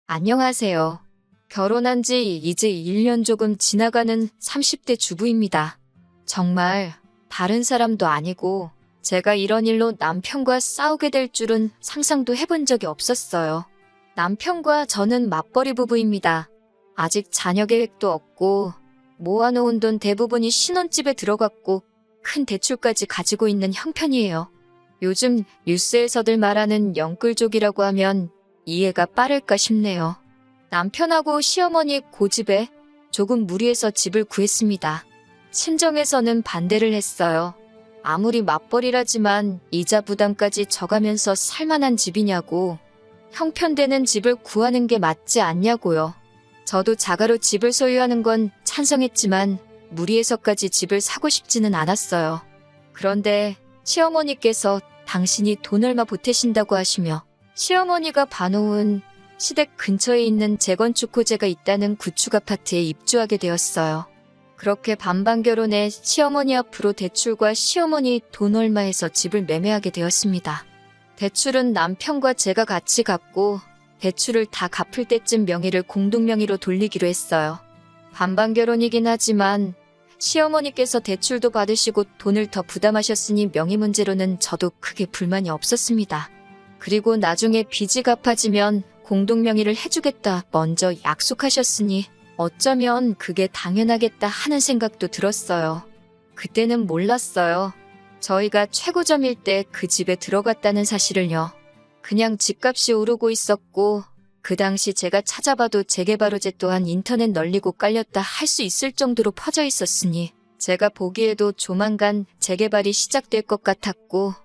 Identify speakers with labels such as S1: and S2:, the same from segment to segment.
S1: 안녕하세요. 결혼한 지 이제 1년 조금 지나가는 30대 주부입니다. 정말 다른 사람도 아니고 제가 이런 일로 남편과 싸우게 될 줄은 상상도 해본 적이 없었어요. 남편과 저는 맞벌이 부부입니다. 아직 자녀 계획도 없고 모아놓은 돈 대부분이 신혼집에 들어갔고 큰 대출까지 가지고 있는 형편이에요. 요즘 뉴스에서들 말하는 영끌족이라고 하면 이해가 빠를까 싶네요. 남편하고 시어머니 고집에 조금 무리해서 집을 구했습니다. 친정에서는 반대를 했어요. 아무리 맞벌이라지만 이자 부담까지 져가면서 살만한 집이냐고, 형편되는 집을 구하는 게 맞지 않냐고요. 저도 자가로 집을 소유하는 건 찬성했지만 무리해서까지 집을 사고 싶지는 않았어요. 그런데 시어머니께서 당신이 돈 얼마 보태신다고 하시며 시어머니가 봐놓은 시댁 근처에 있는 재건축 호재가 있다는 구축 아파트에 입주하게 되었어요. 그렇게 반반 결혼해 시어머니 앞으로 대출과 시어머니 돈 얼마에서 집을 매매하게 되었습니다. 대출은 남편과 제가 같이 갚고 대출을 다 갚을 때쯤 명의를 공동명의로 돌리기로 했어요. 반반 결혼이긴 하지만 시어머니께서 대출도 받으시고 돈을 더 부담하셨으니 명의 문제로는 저도 크게 불만이 없었습니다. 그리고 나중에 빚이 갚아지면 공동명의를 해주겠다 먼저 약속하셨으니 어쩌면 그게 당연하겠다 하는 생각도 들었어요. 그때는 몰랐어요. 저희가 최고점일 때 그 집에 들어갔다는 사실을요. 그냥 집값이 오르고 있었고 그 당시 제가 찾아봐도 재개발호재 또한 인터넷 널리고 깔렸다 할 수 있을 정도로 퍼져 있었으니 제가 보기에도 조만간 재개발이 시작될 것 같았고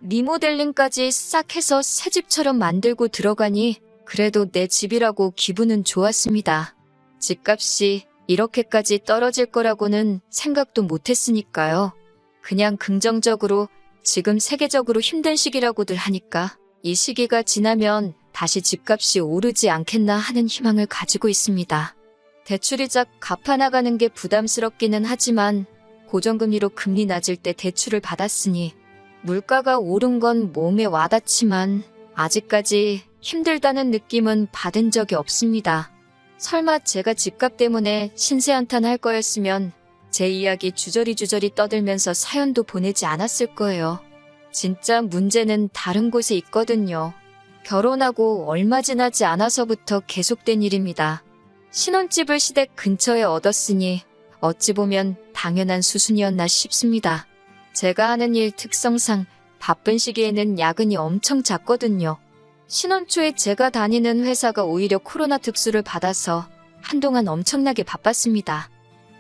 S1: 리모델링까지 싹 해서 새 집처럼 만들고 들어가니 그래도 내 집이라고 기분은 좋았습니다. 집값이 이렇게까지 떨어질 거라고는 생각도 못했으니까요. 그냥 긍정적으로 지금 세계적으로 힘든 시기라고들 하니까 이 시기가 지나면 다시 집값이 오르지 않겠나 하는 희망을 가지고 있습니다. 대출이자 갚아나가는 게 부담스럽기는 하지만 고정금리로 금리 낮을 때 대출을 받았으니 물가가 오른 건 몸에 와닿지만 아직까지 힘들다는 느낌은 받은 적이 없습니다. 설마 제가 집값 때문에 신세한탄할 거였으면 제 이야기 주저리 떠들면서 사연도 보내지 않았을 거예요. 진짜 문제는 다른 곳에 있거든요. 결혼하고 얼마 지나지 않아서부터 계속된 일입니다. 신혼집을 시댁 근처에 얻었으니 어찌 보면 당연한 수순이었나 싶습니다. 제가 하는 일 특성상 바쁜 시기에는 야근이 엄청 잦거든요. 신혼 초에 제가 다니는 회사가 오히려 코로나 특수를 받아서 한동안 엄청나게 바빴습니다.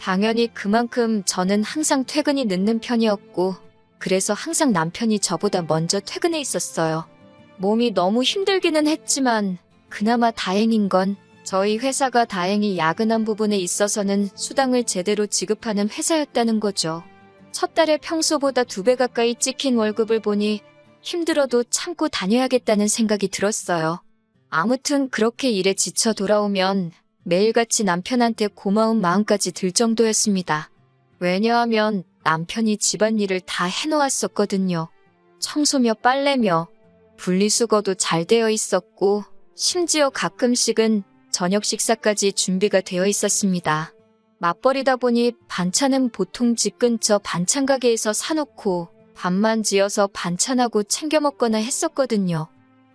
S1: 당연히 그만큼 저는 항상 퇴근이 늦는 편이었고 그래서 항상 남편이 저보다 먼저 퇴근해 있었어요. 몸이 너무 힘들기는 했지만 그나마 다행인 건 저희 회사가 다행히 야근한 부분에 있어서는 수당을 제대로 지급하는 회사였다는 거죠. 첫 달에 평소보다 2배 가까이 찍힌 월급을 보니 힘들어도 참고 다녀야겠다는 생각이 들었어요. 아무튼 그렇게 일에 지쳐 돌아오면 매일같이 남편한테 고마운 마음까지 들 정도였습니다. 왜냐하면 남편이 집안일을 다 해놓았었거든요. 청소며 빨래며 분리수거도 잘 되어 있었고 심지어 가끔씩은 저녁 식사까지 준비가 되어 있었습니다. 맞벌이다 보니 반찬은 보통 집 근처 반찬 가게에서 사놓고 밥만 지어서 반찬하고 챙겨 먹거나 했었거든요.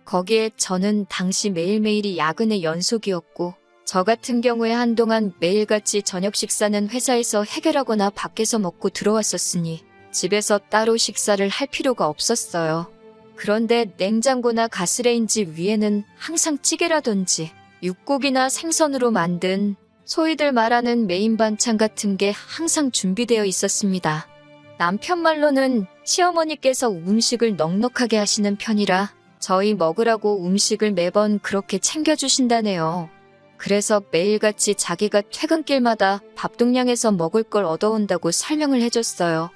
S1: 거기에 저는 당시 매일매일이 야근의 연속이었고 저 같은 경우에 한동안 매일같이 저녁 식사는 회사에서 해결하거나 밖에서 먹고 들어왔었으니 집에서 따로 식사를 할 필요가 없었어요. 그런데 냉장고나 가스레인지 위에는 항상 찌개라든지 육고기나 생선으로 만든 소위들 말하는 메인 반찬 같은 게 항상 준비되어 있었습니다. 남편 말로는 시어머니께서 음식을 넉넉하게 하시는 편이라 저희 먹으라고 음식을 매번 그렇게 챙겨주신다네요. 그래서 매일같이 자기가 퇴근길마다 밥동량에서 먹을 걸 얻어온다고 설명을 해줬어요.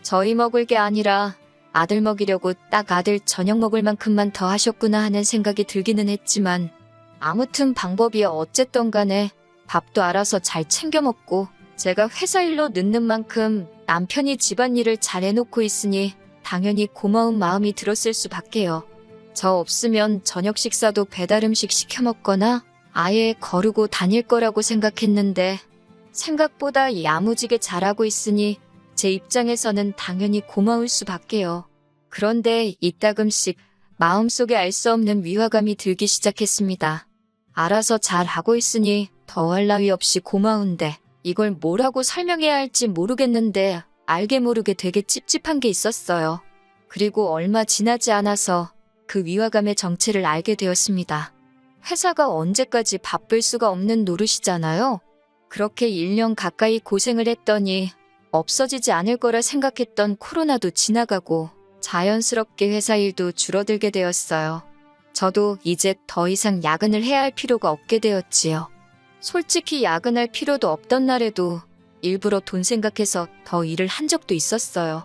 S1: 저희 먹을 게 아니라 아들 먹이려고 딱 아들 저녁 먹을 만큼만 더 하셨구나 하는 생각이 들기는 했지만 아무튼 방법이 어쨌든 간에 밥도 알아서 잘 챙겨 먹고 제가 회사 일로 늦는 만큼 남편이 집안일을 잘 해놓고 있으니 당연히 고마운 마음이 들었을 수밖에요. 저 없으면 저녁 식사도 배달 음식 시켜 먹거나 아예 거르고 다닐 거라고 생각했는데 생각보다 야무지게 잘하고 있으니 제 입장에서는 당연히 고마울 수밖에요. 그런데 이따금씩 마음속에 알 수 없는 위화감이 들기 시작했습니다. 알아서 잘하고 있으니 더할 나위 없이 고마운데 이걸 뭐라고 설명해야 할지 모르겠는데 알게 모르게 되게 찝찝한 게 있었어요. 그리고 얼마 지나지 않아서 그 위화감의 정체를 알게 되었습니다. 회사가 언제까지 바쁠 수가 없는 노릇이잖아요. 그렇게 1년 가까이 고생을 했더니 없어지지 않을 거라 생각했던 코로나도 지나가고 자연스럽게 회사 일도 줄어들게 되었어요. 저도 이제 더 이상 야근을 해야 할 필요가 없게 되었지요. 솔직히 야근할 필요도 없던 날에도 일부러 돈 생각해서 더 일을 한 적도 있었어요.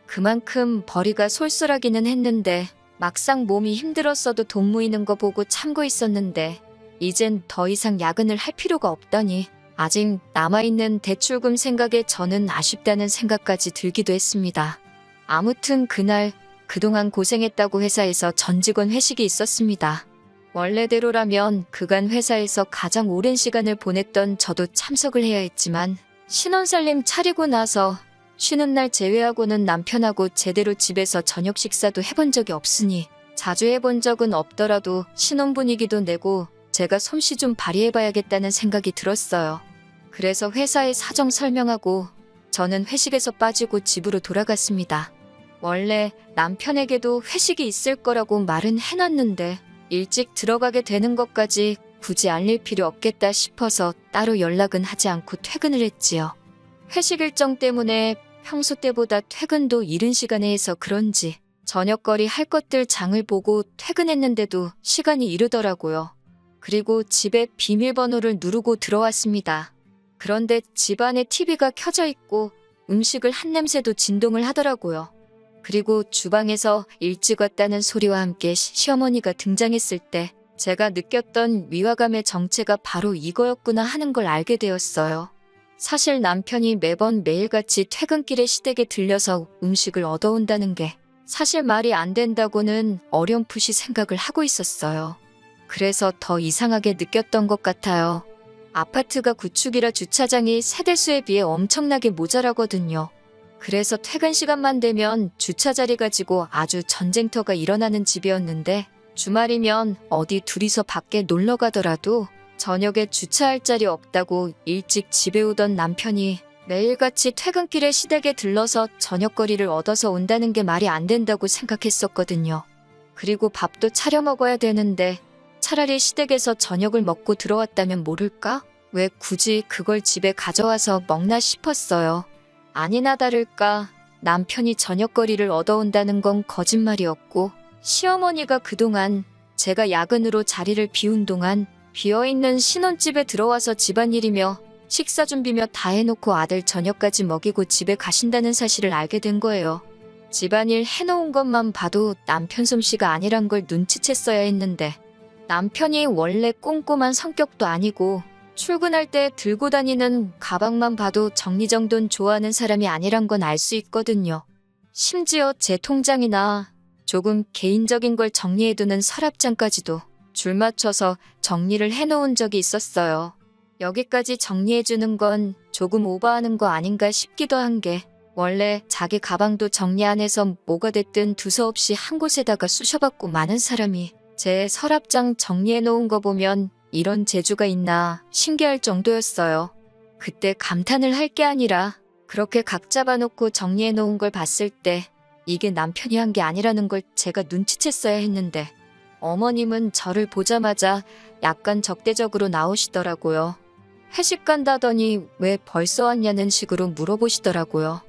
S1: 그만큼 벌이가 쏠쏠하기는 했는데 막상 몸이 힘들었어도 돈 모이는 거 보고 참고 있었는데 이젠 더 이상 야근을 할 필요가 없다니 아직 남아있는 대출금 생각에 저는 아쉽다는 생각까지 들기도 했습니다. 아무튼 그날 그동안 고생했다고 회사에서 전 직원 회식이 있었습니다. 원래대로라면 그간 회사에서 가장 오랜 시간을 보냈던 저도 참석을 해야 했지만 신혼살림 차리고 나서 쉬는 날 제외하고는 남편하고 제대로 집에서 저녁 식사도 해본 적이 없으니 자주 해본 적은 없더라도 신혼 분위기도 내고 제가 솜씨 좀 발휘해봐야겠다는 생각이 들었어요. 그래서 회사에 사정 설명하고 저는 회식에서 빠지고 집으로 돌아갔습니다. 원래 남편에게도 회식이 있을 거라고 말은 해놨는데 일찍 들어가게 되는 것까지 굳이 알릴 필요 없겠다 싶어서 따로 연락은 하지 않고 퇴근을 했지요. 회식 일정 때문에 평소 때보다 퇴근도 이른 시간에 해서 그런지 저녁거리 할 것들 장을 보고 퇴근했는데도 시간이 이르더라고요. 그리고 집에 비밀번호를 누르고 들어왔습니다. 그런데 집안에 TV가 켜져 있고 음식을 한 냄새도 진동을 하더라고요. 그리고 주방에서 일찍 왔다는 소리와 함께 시어머니가 등장했을 때 제가 느꼈던 위화감의 정체가 바로 이거였구나 하는 걸 알게 되었어요. 사실 남편이 매번 매일같이 퇴근길에 시댁에 들려서 음식을 얻어온다는 게 사실 말이 안 된다고는 어렴풋이 생각을 하고 있었어요. 그래서 더 이상하게 느꼈던 것 같아요. 아파트가 구축이라 주차장이 세대수에 비해 엄청나게 모자라거든요. 그래서 퇴근 시간만 되면 주차 자리 가지고 아주 전쟁터가 일어나는 집이었는데 주말이면 어디 둘이서 밖에 놀러 가더라도 저녁에 주차할 자리 없다고 일찍 집에 오던 남편이 매일같이 퇴근길에 시댁에 들러서 저녁거리를 얻어서 온다는 게 말이 안 된다고 생각했었거든요. 그리고 밥도 차려 먹어야 되는데 차라리 시댁에서 저녁을 먹고 들어왔다면 모를까? 왜 굳이 그걸 집에 가져와서 먹나 싶었어요. 아니나 다를까 남편이 저녁거리를 얻어온다는 건 거짓말이었고 시어머니가 그동안 제가 야근으로 자리를 비운 동안 비어있는 신혼집에 들어와서 집안일이며 식사 준비며 다 해놓고 아들 저녁까지 먹이고 집에 가신다는 사실을 알게 된 거예요. 집안일 해놓은 것만 봐도 남편 솜씨가 아니란 걸 눈치챘어야 했는데 남편이 원래 꼼꼼한 성격도 아니고 출근할 때 들고 다니는 가방만 봐도 정리정돈 좋아하는 사람이 아니란 건 알 수 있거든요. 심지어 제 통장이나 조금 개인적인 걸 정리해두는 서랍장까지도 줄 맞춰서 정리를 해놓은 적이 있었어요. 여기까지 정리해주는 건 조금 오버하는 거 아닌가 싶기도 한 게 원래 자기 가방도 정리 안 해서 뭐가 됐든 두서없이 한 곳에다가 쑤셔박고 많은 사람이 제 서랍장 정리해놓은 거 보면 이런 재주가 있나 신기할 정도였어요. 그때 감탄을 할 게 아니라 그렇게 각 잡아놓고 정리해놓은 걸 봤을 때 이게 남편이 한 게 아니라는 걸 제가 눈치챘어야 했는데 어머님은 저를 보자마자 약간 적대적으로 나오시더라고요. 회식 간다더니 왜 벌써 왔냐는 식으로 물어보시더라고요.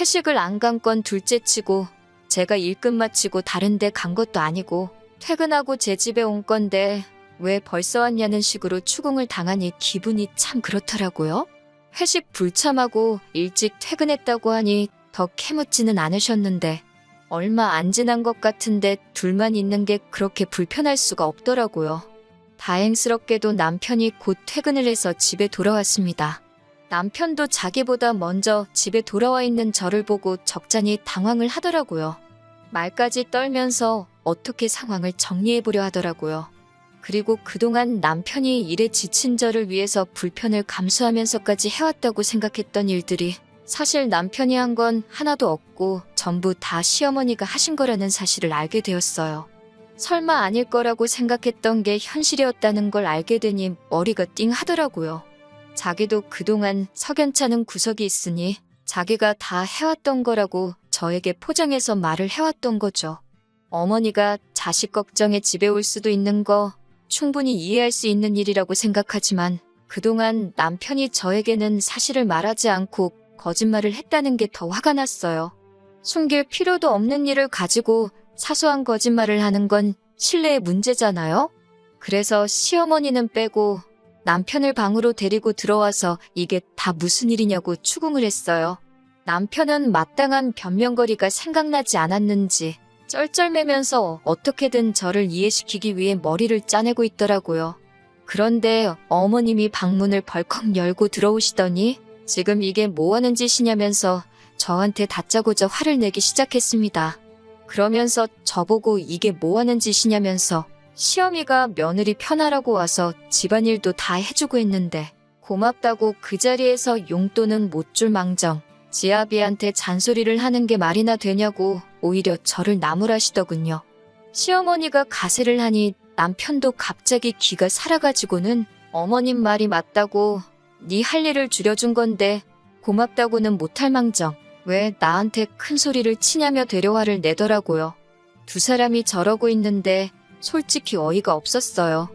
S1: 회식을 안 간 건 둘째치고 제가 일 끝마치고 다른 데 간 것도 아니고 퇴근하고 제 집에 온 건데 왜 벌써 왔냐는 식으로 추궁을 당하니 기분이 참 그렇더라고요. 회식 불참하고 일찍 퇴근했다고 하니 더 캐묻지는 않으셨는데 얼마 안 지난 것 같은데 둘만 있는 게 그렇게 불편할 수가 없더라고요. 다행스럽게도 남편이 곧 퇴근을 해서 집에 돌아왔습니다. 남편도 자기보다 먼저 집에 돌아와 있는 저를 보고 적잖이 당황을 하더라고요. 말까지 떨면서 어떻게 상황을 정리해보려 하더라고요. 그리고 그동안 남편이 일에 지친 저를 위해서 불편을 감수하면서까지 해왔다고 생각했던 일들이 사실 남편이 한 건 하나도 없고 전부 다 시어머니가 하신 거라는 사실을 알게 되었어요. 설마 아닐 거라고 생각했던 게 현실이었다는 걸 알게 되니 머리가 띵하더라고요. 자기도 그동안 석연찮은 구석이 있으니 자기가 다 해왔던 거라고 저에게 포장해서 말을 해왔던 거죠. 어머니가 자식 걱정에 집에 올 수도 있는 거 충분히 이해할 수 있는 일이라고 생각하지만 그동안 남편이 저에게는 사실을 말하지 않고 거짓말을 했다는 게 더 화가 났어요. 숨길 필요도 없는 일을 가지고 사소한 거짓말을 하는 건 신뢰의 문제잖아요? 그래서 시어머니는 빼고 남편을 방으로 데리고 들어와서 이게 다 무슨 일이냐고 추궁을 했어요. 남편은 마땅한 변명거리가 생각나지 않았는지 쩔쩔매면서 어떻게든 저를 이해시키기 위해 머리를 짜내고 있더라고요. 그런데 어머님이 방문을 벌컥 열고 들어오시더니 지금 이게 뭐하는 짓이냐면서 저한테 다짜고짜 화를 내기 시작했습니다. 그러면서 저보고 이게 뭐하는 짓이냐면서 시어미가 며느리 편하라고 와서 집안일도 다 해주고 했는데 고맙다고 그 자리에서 용돈은 못 줄 망정 지아비한테 잔소리를 하는 게 말이나 되냐고 오히려 저를 나무라시더군요. 시어머니가 가세를 하니 남편도 갑자기 기가 살아가지고는 어머님 말이 맞다고 네 할 일을 줄여준 건데 고맙다고는 못할 망정 왜 나한테 큰 소리를 치냐며 대려화를 내더라고요. 두 사람이 저러고 있는데 솔직히 어이가 없었어요.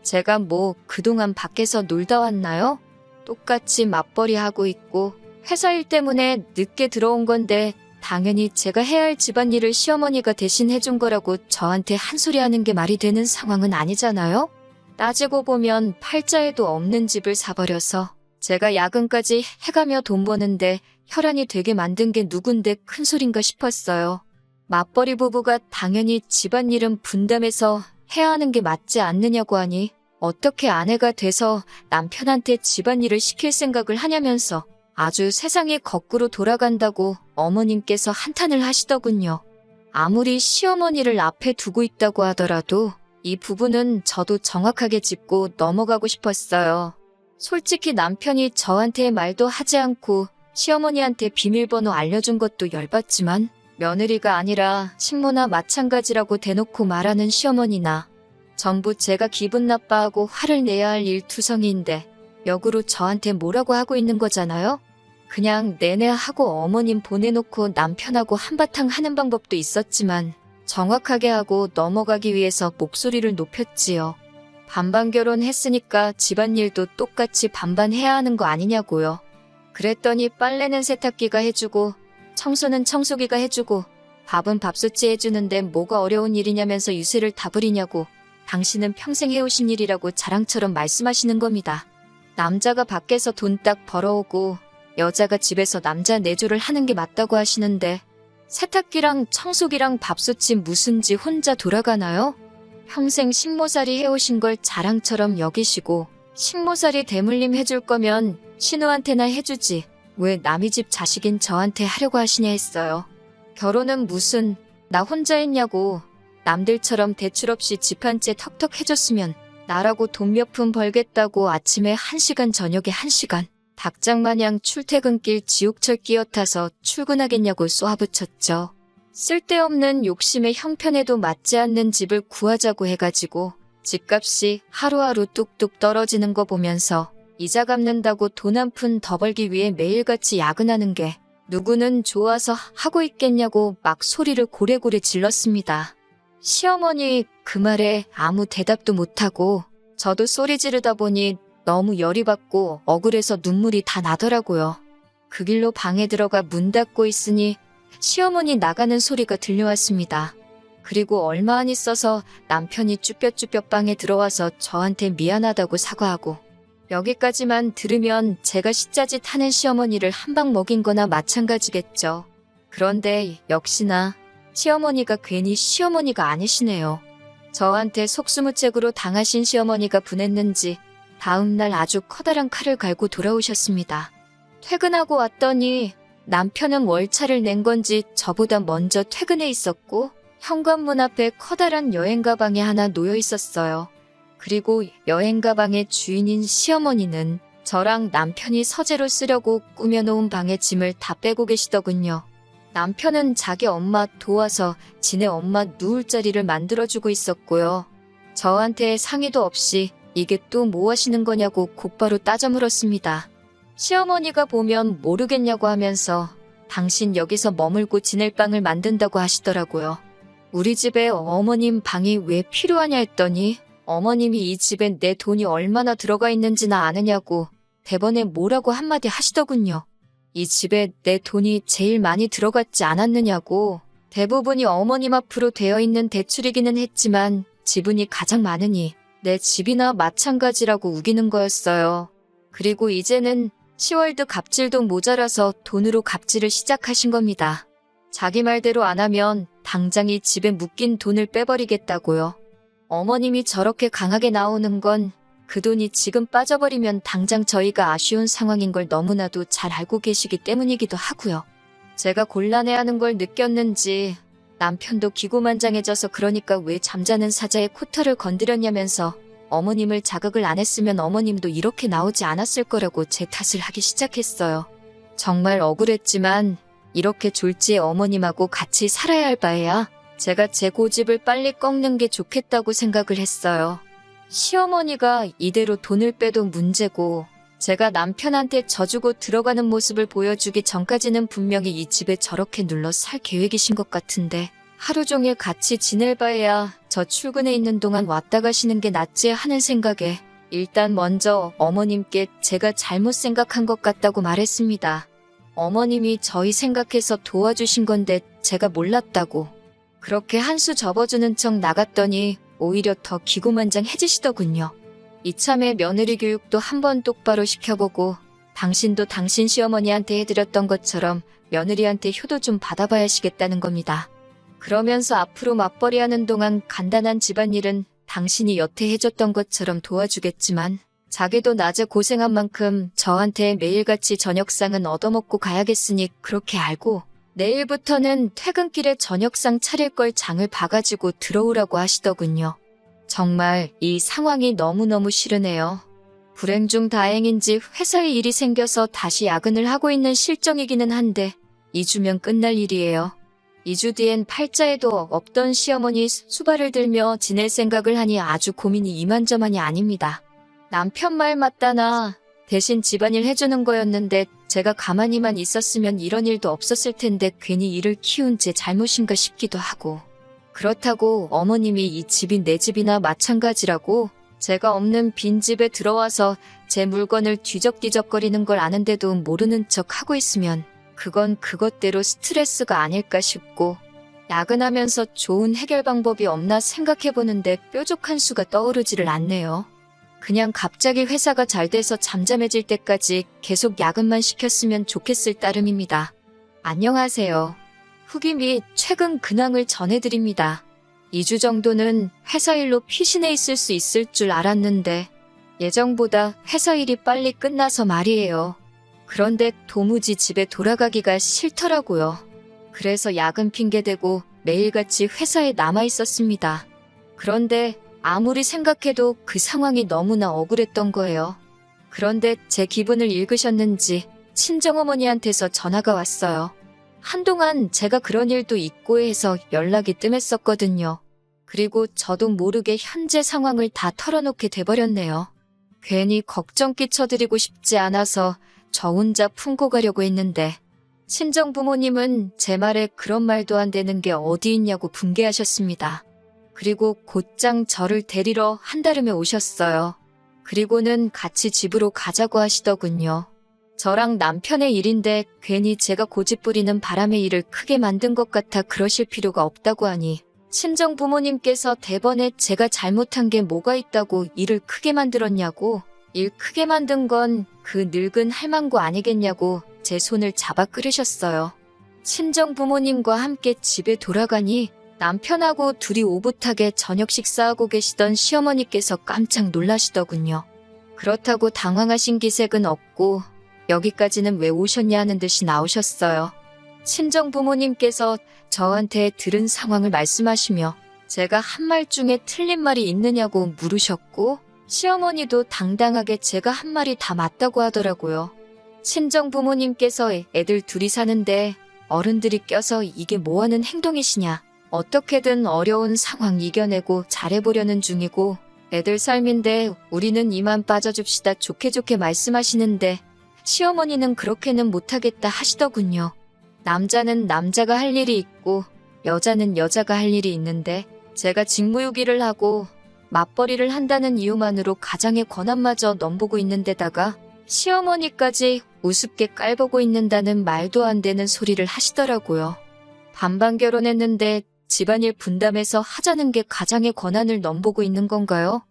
S1: 제가 뭐 그동안 밖에서 놀다 왔나요? 똑같이 맞벌이 하고 있고 회사 일 때문에 늦게 들어온 건데 당연히 제가 해야 할 집안일을 시어머니가 대신 해준 거라고 저한테 한 소리 하는 게 말이 되는 상황은 아니잖아요? 따지고 보면 팔자에도 없는 집을 사버려서 제가 야근까지 해가며 돈 버는데 혈안이 되게 만든 게 누군데 큰 소린가 싶었어요. 맞벌이 부부가 당연히 집안일은 분담해서 해야 하는 게 맞지 않느냐고 하니 어떻게 아내가 돼서 남편한테 집안일을 시킬 생각을 하냐면서 아주 세상이 거꾸로 돌아간다고 어머님께서 한탄을 하시더군요. 아무리 시어머니를 앞에 두고 있다고 하더라도 이 부분은 저도 정확하게 짚고 넘어가고 싶었어요. 솔직히 남편이 저한테 말도 하지 않고 시어머니한테 비밀번호 알려준 것도 열받지만 며느리가 아니라 식모나 마찬가지라고 대놓고 말하는 시어머니나 전부 제가 기분 나빠하고 화를 내야 할 일투성이인데 역으로 저한테 뭐라고 하고 있는 거잖아요? 그냥 내내 하고 어머님 보내놓고 남편하고 한바탕 하는 방법도 있었지만 정확하게 하고 넘어가기 위해서 목소리를 높였지요. 반반 결혼했으니까 집안일도 똑같이 반반 해야 하는 거 아니냐고요. 그랬더니 빨래는 세탁기가 해주고 청소는 청소기가 해주고 밥은 밥솥이 해주는데 뭐가 어려운 일이냐면서 유세를 다 부리냐고 당신은 평생 해오신 일이라고 자랑처럼 말씀하시는 겁니다. 남자가 밖에서 돈 딱 벌어오고 여자가 집에서 남자 내조를 하는 게 맞다고 하시는데 세탁기랑 청소기랑 밥솥이 무슨지 혼자 돌아가나요? 평생 식모살이 해오신 걸 자랑처럼 여기시고 식모살이 대물림 해줄 거면 신우한테나 해주지 왜 남의 집 자식인 저한테 하려고 하시냐 했어요. 결혼은 무슨 나 혼자 했냐고 남들처럼 대출 없이 집 한 채 턱턱 해줬으면 나라고 돈 몇 푼 벌겠다고 아침에 1시간 저녁에 1시간 닭장마냥 출퇴근길 지옥철 끼어타서 출근하겠냐고 쏘아붙였죠. 쓸데없는 욕심에 형편에도 맞지 않는 집을 구하자고 해가지고 집값이 하루하루 뚝뚝 떨어지는 거 보면서 이자 갚는다고 돈 한 푼 더 벌기 위해 매일같이 야근하는 게 누구는 좋아서 하고 있겠냐고 막 소리를 고래고래 질렀습니다. 시어머니 그 말에 아무 대답도 못하고 저도 소리 지르다 보니 너무 열이 받고 억울해서 눈물이 다 나더라고요. 그 길로 방에 들어가 문 닫고 있으니 시어머니 나가는 소리가 들려왔습니다. 그리고 얼마 안 있어서 남편이 쭈뼛쭈뼛 방에 들어와서 저한테 미안하다고 사과하고 여기까지만 들으면 제가 시짜짓 하는 시어머니를 한 방 먹인 거나 마찬가지겠죠. 그런데 역시나 시어머니가 괜히 시어머니가 아니시네요. 저한테 속수무책으로 당하신 시어머니가 분했는지 다음날 아주 커다란 칼을 갈고 돌아오셨습니다. 퇴근하고 왔더니 남편은 월차를 낸 건지 저보다 먼저 퇴근해 있었고 현관문 앞에 커다란 여행 가방이 하나 놓여 있었어요. 그리고 여행 가방의 주인인 시어머니는 저랑 남편이 서재로 쓰려고 꾸며놓은 방에 짐을 다 빼고 계시더군요. 남편은 자기 엄마 도와서 지네 엄마 누울 자리를 만들어주고 있었고요. 저한테 상의도 없이 이게 또 뭐 하시는 거냐고 곧바로 따져 물었습니다. 시어머니가 보면 모르겠냐고 하면서 당신 여기서 머물고 지낼 방을 만든다고 하시더라고요. 우리 집에 어머님 방이 왜 필요하냐 했더니 어머님이 이 집에 내 돈이 얼마나 들어가 있는지나 아느냐고 대번에 뭐라고 한마디 하시더군요. 이 집에 내 돈이 제일 많이 들어갔지 않았느냐고. 대부분이 어머님 앞으로 되어 있는 대출이기는 했지만 지분이 가장 많으니 내 집이나 마찬가지라고 우기는 거였어요. 그리고 이제는 10월드 갑질도 모자라서 돈으로 갑질을 시작하신 겁니다. 자기 말대로 안 하면 당장 이 집에 묶인 돈을 빼버리겠다고요. 어머님이 저렇게 강하게 나오는 건 그 돈이 지금 빠져버리면 당장 저희가 아쉬운 상황인 걸 너무나도 잘 알고 계시기 때문이기도 하고요. 제가 곤란해하는 걸 느꼈는지 남편도 기고만장해져서 그러니까 왜 잠자는 사자의 코털을 건드렸냐면서 어머님을 자극을 안 했으면 어머님도 이렇게 나오지 않았을 거라고 제 탓을 하기 시작했어요. 정말 억울했지만 이렇게 졸지에 어머님하고 같이 살아야 할 바에야 제가 제 고집을 빨리 꺾는 게 좋겠다고 생각을 했어요. 시어머니가 이대로 돈을 빼도 문제고 제가 남편한테 져주고 들어가는 모습을 보여주기 전까지는 분명히 이 집에 저렇게 눌러 살 계획이신 것 같은데 하루 종일 같이 지낼 바에야 저 출근해 있는 동안 왔다 가시는 게 낫지 하는 생각에 일단 먼저 어머님께 제가 잘못 생각한 것 같다고 말했습니다. 어머님이 저희 생각해서 도와주신 건데 제가 몰랐다고. 그렇게 한 수 접어주는 척 나갔더니 오히려 더 기고만장해지시더군요. 이참에 며느리 교육도 한번 똑바로 시켜보고 당신도 당신 시어머니한테 해드렸던 것처럼 며느리한테 효도 좀 받아봐야 하시겠다는 겁니다. 그러면서 앞으로 맞벌이하는 동안 간단한 집안일은 당신이 여태 해줬던 것처럼 도와주겠지만 자기도 낮에 고생한 만큼 저한테 매일같이 저녁상은 얻어먹고 가야겠으니 그렇게 알고 내일부터는 퇴근길에 저녁상 차릴 걸 장을 봐가지고 들어오라고 하시더군요. 정말 이 상황이 너무너무 싫으네요. 불행 중 다행인지 회사에 일이 생겨서 다시 야근을 하고 있는 실정이기는 한데 2주면 끝날 일이에요. 2주 뒤엔 팔자에도 없던 시어머니 수발을 들며 지낼 생각을 하니 아주 고민이 이만저만이 아닙니다. 남편 말 맞다나 대신 집안일 해주는 거였는데 제가 가만히만 있었으면 이런 일도 없었을 텐데 괜히 일을 키운 제 잘못인가 싶기도 하고. 그렇다고 어머님이 이 집이 내 집이나 마찬가지라고 제가 없는 빈집에 들어와서 제 물건을 뒤적뒤적거리는 걸 아는데도 모르는 척 하고 있으면 그건 그것대로 스트레스가 아닐까 싶고 야근하면서 좋은 해결 방법이 없나 생각해보는데 뾰족한 수가 떠오르지를 않네요. 그냥 갑자기 회사가 잘 돼서 잠잠해질 때까지 계속 야근만 시켰으면 좋겠을 따름입니다. 안녕하세요. 후기 및 최근 근황을 전해드립니다. 2주 정도는 회사 일로 피신해 있을 수 있을 줄 알았는데 예정보다 회사 일이 빨리 끝나서 말이에요. 그런데 도무지 집에 돌아가기가 싫더라고요. 그래서 야근 핑계대고 매일같이 회사에 남아 있었습니다. 그런데 아무리 생각해도 그 상황이 너무나 억울했던 거예요. 그런데 제 기분을 읽으셨는지 친정어머니한테서 전화가 왔어요. 한동안 제가 그런 일도 있고 해서 연락이 뜸했었거든요. 그리고 저도 모르게 현재 상황을 다 털어놓게 돼버렸네요. 괜히 걱정 끼쳐드리고 싶지 않아서 저 혼자 품고 가려고 했는데 친정 부모님은 제 말에 그런 말도 안 되는 게 어디 있냐고 분개하셨습니다. 그리고 곧장 저를 데리러 한달음에 오셨어요. 그리고는 같이 집으로 가자고 하시더군요. 저랑 남편의 일인데 괜히 제가 고집 부리는 바람에 일을 크게 만든 것 같아 그러실 필요가 없다고 하니 친정 부모님께서 대번에 제가 잘못한 게 뭐가 있다고 일을 크게 만들었냐고 일 크게 만든 건 그 늙은 할망구 아니겠냐고 제 손을 잡아 끌으셨어요. 친정 부모님과 함께 집에 돌아가니 남편하고 둘이 오붓하게 저녁 식사하고 계시던 시어머니께서 깜짝 놀라시더군요. 그렇다고 당황하신 기색은 없고 여기까지는 왜 오셨냐 하는 듯이 나오셨어요. 친정 부모님께서 저한테 들은 상황을 말씀하시며 제가 한 말 중에 틀린 말이 있느냐고 물으셨고 시어머니도 당당하게 제가 한 말이 다 맞다고 하더라고요. 친정 부모님께서 애들 둘이 사는데 어른들이 껴서 이게 뭐하는 행동이시냐. 어떻게든 어려운 상황 이겨내고 잘해보려는 중이고 애들 삶인데 우리는 이만 빠져줍시다 좋게 좋게 말씀하시는데 시어머니는 그렇게는 못하겠다 하시더군요. 남자는 남자가 할 일이 있고 여자는 여자가 할 일이 있는데 제가 직무유기를 하고 맞벌이를 한다는 이유만으로 가장의 권한마저 넘보고 있는 데다가 시어머니까지 우습게 깔보고 있는다는 말도 안 되는 소리를 하시더라고요. 반반 결혼했는데 집안일 분담해서 하자는 게 가장의 권한을 넘보고 있는 건가요?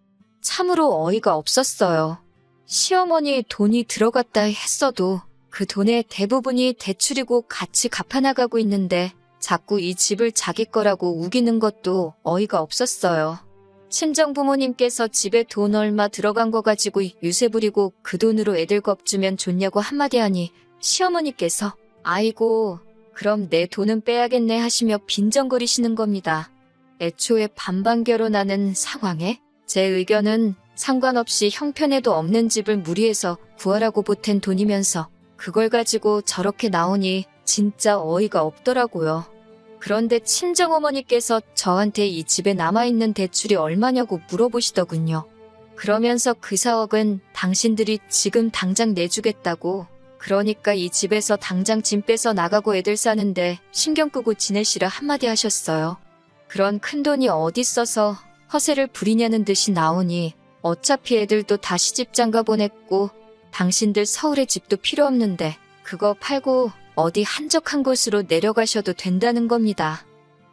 S1: 참으로 어이가 없었어요. 시어머니 돈이 들어갔다 했어도 그 돈의 대부분이 대출이고 같이 갚아나가고 있는데 자꾸 이 집을 자기 거라고 우기는 것도 어이가 없었어요. 친정 부모님께서 집에 돈 얼마 들어간 거 가지고 유세 부리고 그 돈으로 애들 겁주면 좋냐고 한마디 하니 시어머니께서 아이고 그럼 내 돈은 빼야겠네 하시며 빈정거리시는 겁니다. 애초에 반반 결혼하는 상황에 제 의견은 상관없이 형편에도 없는 집을 무리해서 구하라고 보탠 돈이면서 그걸 가지고 저렇게 나오니 진짜 어이가 없더라고요. 그런데 친정어머니께서 저한테 이 집에 남아있는 대출이 얼마냐고 물어보시더군요. 그러면서 그 4억은 당신들이 지금 당장 내주겠다고 그러니까 이 집에서 당장 짐 빼서 나가고 애들 사는데 신경 끄고 지내시라 한마디 하셨어요. 그런 큰돈이 어딨어서 허세를 부리냐는 듯이 나오니 어차피 애들도 다 시집장가 보냈고 당신들 서울에 집도 필요 없는데 그거 팔고 어디 한적한 곳으로 내려가셔도 된다는 겁니다.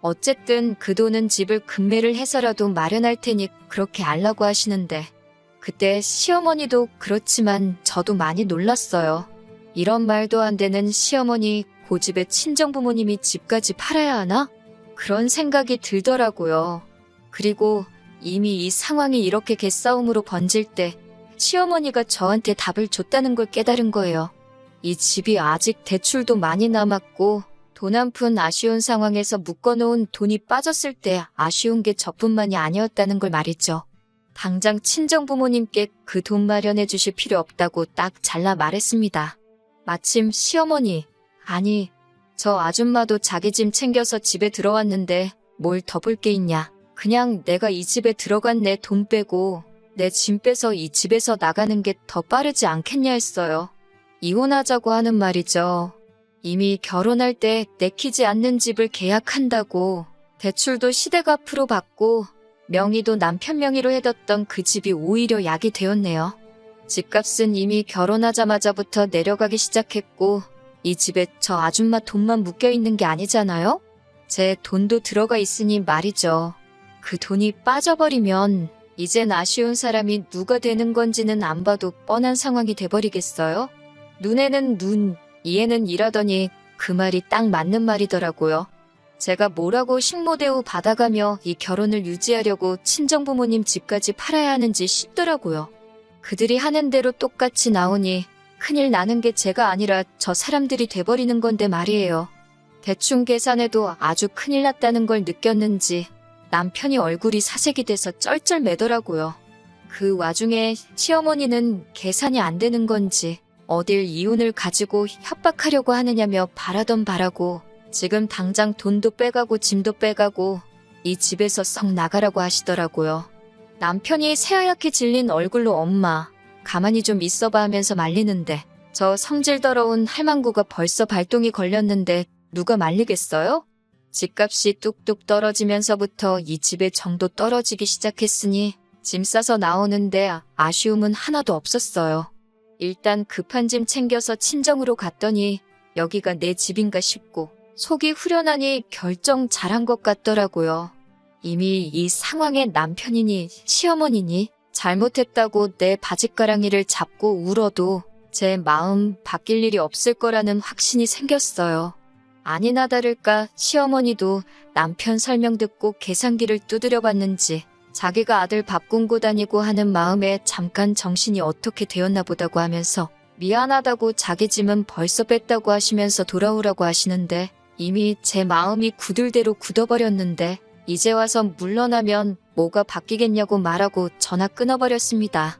S1: 어쨌든 그 돈은 집을 급매를 해서라도 마련할 테니 그렇게 알라고 하시는데 그때 시어머니도 그렇지만 저도 많이 놀랐어요. 이런 말도 안 되는 시어머니 고집의 친정부모님이 집까지 팔아야 하나? 그런 생각이 들더라고요. 그리고 이미 이 상황이 이렇게 개싸움으로 번질 때 시어머니가 저한테 답을 줬다는 걸 깨달은 거예요. 이 집이 아직 대출도 많이 남았고 돈 한 푼 아쉬운 상황에서 묶어놓은 돈이 빠졌을 때 아쉬운 게 저뿐만이 아니었다는 걸 말이죠. 당장 친정부모님께 그 돈 마련해 주실 필요 없다고 딱 잘라 말했습니다. 마침 시어머니, 아니 저 아줌마도 자기 짐 챙겨서 집에 들어왔는데 뭘 더 볼 게 있냐. 그냥 내가 이 집에 들어간 내 돈 빼고 내 짐 빼서 이 집에서 나가는 게 더 빠르지 않겠냐 했어요. 이혼하자고 하는 말이죠. 이미 결혼할 때 내키지 않는 집을 계약한다고 대출도 시댁 앞으로 받고 명의도 남편 명의로 해뒀던 그 집이 오히려 약이 되었네요. 집값은 이미 결혼하자마자부터 내려가기 시작했고 이 집에 저 아줌마 돈만 묶여있는 게 아니잖아요? 제 돈도 들어가 있으니 말이죠. 그 돈이 빠져버리면 이젠 아쉬운 사람이 누가 되는 건지는 안 봐도 뻔한 상황이 돼버리겠어요? 눈에는 눈, 이에는 이라더니 그 말이 딱 맞는 말이더라고요. 제가 뭐라고 식모대우 받아가며 이 결혼을 유지하려고 친정부모님 집까지 팔아야 하는지 싶더라고요. 그들이 하는 대로 똑같이 나오니 큰일 나는 게 제가 아니라 저 사람들이 돼버리는 건데 말이에요. 대충 계산해도 아주 큰일 났다는 걸 느꼈는지 남편이 얼굴이 사색이 돼서 쩔쩔매더라고요. 그 와중에 시어머니는 계산이 안 되는 건지 어딜 이혼을 가지고 협박하려고 하느냐며 바라던 바라고 지금 당장 돈도 빼가고 짐도 빼가고 이 집에서 썩 나가라고 하시더라고요. 남편이 새하얗게 질린 얼굴로 엄마 가만히 좀 있어봐 하면서 말리는데 저 성질 더러운 할망구가 벌써 발동이 걸렸는데 누가 말리겠어요? 집값이 뚝뚝 떨어지면서부터 이 집의 정도 떨어지기 시작했으니 짐 싸서 나오는데 아쉬움은 하나도 없었어요. 일단 급한 짐 챙겨서 친정으로 갔더니 여기가 내 집인가 싶고 속이 후련하니 결정 잘한 것 같더라고요. 이미 이 상황에 남편이니 시어머니니 잘못했다고 내 바짓가랑이를 잡고 울어도 제 마음 바뀔 일이 없을 거라는 확신이 생겼어요. 아니나 다를까 시어머니도 남편 설명 듣고 계산기를 두드려 봤는지 자기가 아들 밥 굶고 다니고 하는 마음에 잠깐 정신이 어떻게 되었나 보다고 하면서 미안하다고 자기 짐은 벌써 뺐다고 하시면서 돌아오라고 하시는데 이미 제 마음이 굳을대로 굳어버렸는데 이제 와서 물러나면 뭐가 바뀌겠냐고 말하고 전화 끊어버렸습니다.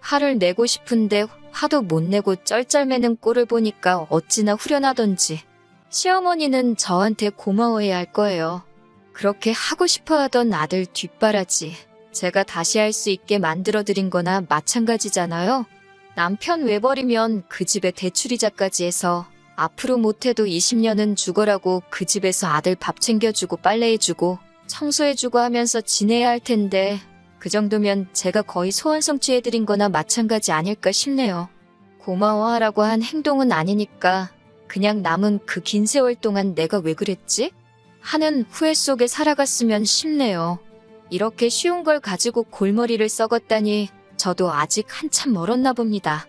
S1: 화를 내고 싶은데 화도 못 내고 쩔쩔매는 꼴을 보니까 어찌나 후련하던지. 시어머니는 저한테 고마워해야 할 거예요. 그렇게 하고 싶어 하던 아들 뒷바라지 제가 다시 할 수 있게 만들어드린 거나 마찬가지잖아요. 남편 외버리면 그 집에 대출이자까지 해서 앞으로 못해도 20년은 죽어라고 그 집에서 아들 밥 챙겨주고 빨래해주고 청소해주고 하면서 지내야 할 텐데 그 정도면 제가 거의 소원 성취해드린 거나 마찬가지 아닐까 싶네요. 고마워하라고 한 행동은 아니니까 그냥 남은 그 긴 세월 동안 내가 왜 그랬지? 하는 후회 속에 살아갔으면 싶네요. 이렇게 쉬운 걸 가지고 골머리를 썩었다니 저도 아직 한참 멀었나 봅니다.